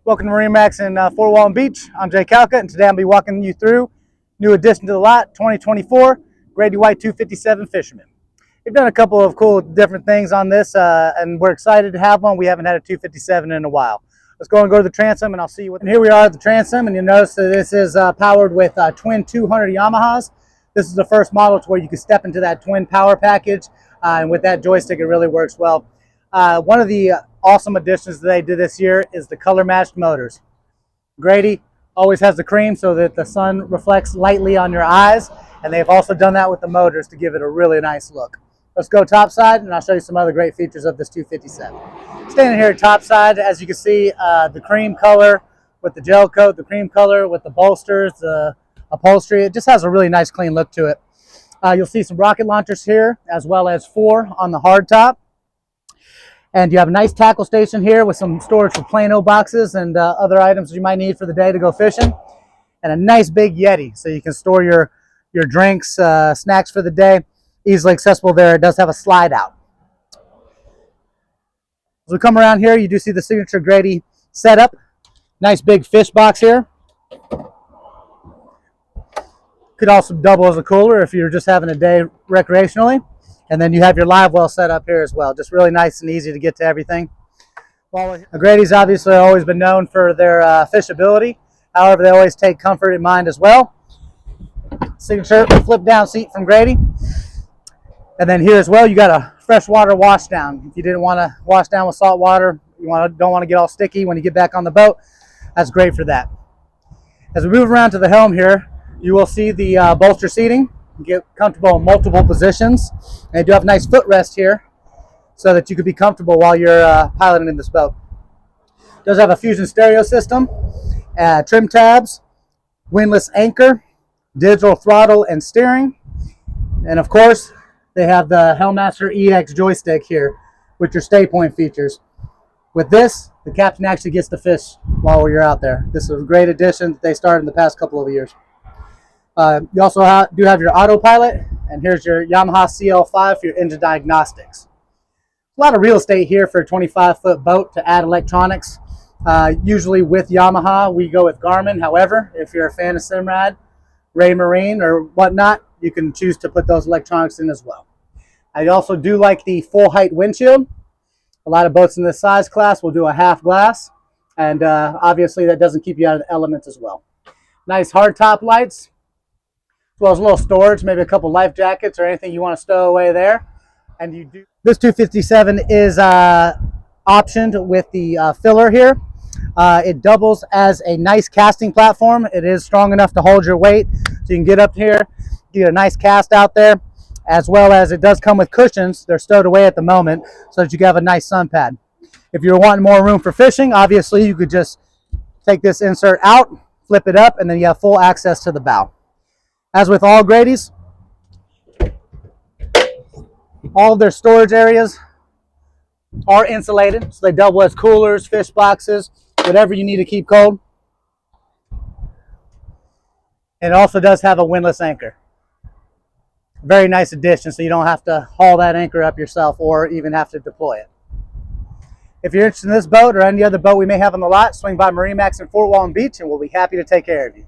Welcome to MarineMax in Fort Walton Beach. I'm Jay Calca, and today I'll be walking you through new addition to the lot, 2024 Grady-White 257 Fisherman. We've done a couple of cool different things on this, and we're excited to have one. We haven't had a 257 in a while. Let's go and go to the transom, and I'll see you. And here we are at the transom, and you'll notice that this is powered with twin 200 Yamahas. This is the first model to where you can step into that twin power package, and with that joystick, it really works well. One of the awesome additions that they did this year is the color matched motors. Grady always has the cream so that the sun reflects lightly on your eyes, and they've also done that with the motors to give it a really nice look. Let's go topside, and I'll show you some other great features of this 257. Standing here at topside, as you can see, the cream color with the gel coat, the cream color with the bolsters, the upholstery, it just has a really nice clean look to it. You'll see some rocket launchers here, as well as 4 on the hard top. And you have a nice tackle station here with some storage for Plano boxes and other items you might need for the day to go fishing. And a nice big Yeti, so you can store your drinks, snacks for the day. Easily accessible there. It does have a slide out. As we come around here, you do see the signature Grady setup. Nice big fish box here. Could also double as a cooler if you're just having a day recreationally. And then you have your live well set up here as well. Just really nice and easy to get to everything. Grady's obviously always been known for their fishability. However, they always take comfort in mind as well. Signature flip down seat from Grady. And then here as well, you got a freshwater wash down. If you didn't want to wash down with salt water, don't want to get all sticky when you get back on the boat, that's great for that. As we move around to the helm here, you will see the bolster seating. You get comfortable in multiple positions. And they do have a nice footrest here so that you could be comfortable while you're piloting in this boat. It does have a Fusion stereo system, trim tabs, windlass anchor, digital throttle and steering, and of course they have the Helmmaster EX joystick here with your stay point features. With this, the captain actually gets to fish while you're out there. This is a great addition that they started in the past couple of years. You also do have your autopilot, and here's your Yamaha CL5 for your engine diagnostics. A lot of real estate here for a 25-foot boat to add electronics. Usually with Yamaha, we go with Garmin. However, if you're a fan of Simrad, Raymarine, or whatnot, you can choose to put those electronics in as well. I also do like the full height windshield. A lot of boats in this size class will do a half glass, and obviously that doesn't keep you out of the elements as well. Nice hard top lights, as well as a little storage, maybe a couple life jackets or anything you want to stow away there. And you do. This 257 is optioned with the filler here. It doubles as a nice casting platform. It is strong enough to hold your weight, so you can get up here, get a nice cast out there, as well as it does come with cushions. They're stowed away at the moment so that you can have a nice sun pad. If you're wanting more room for fishing, obviously you could just take this insert out, flip it up, and then you have full access to the bow. As with all Grady's, all of their storage areas are insulated, so they double as coolers, fish boxes, whatever you need to keep cold. And it also does have a windlass anchor. Very nice addition, so you don't have to haul that anchor up yourself or even have to deploy it. If you're interested in this boat or any other boat we may have on the lot, swing by MarineMax in Fort Walton Beach, and we'll be happy to take care of you.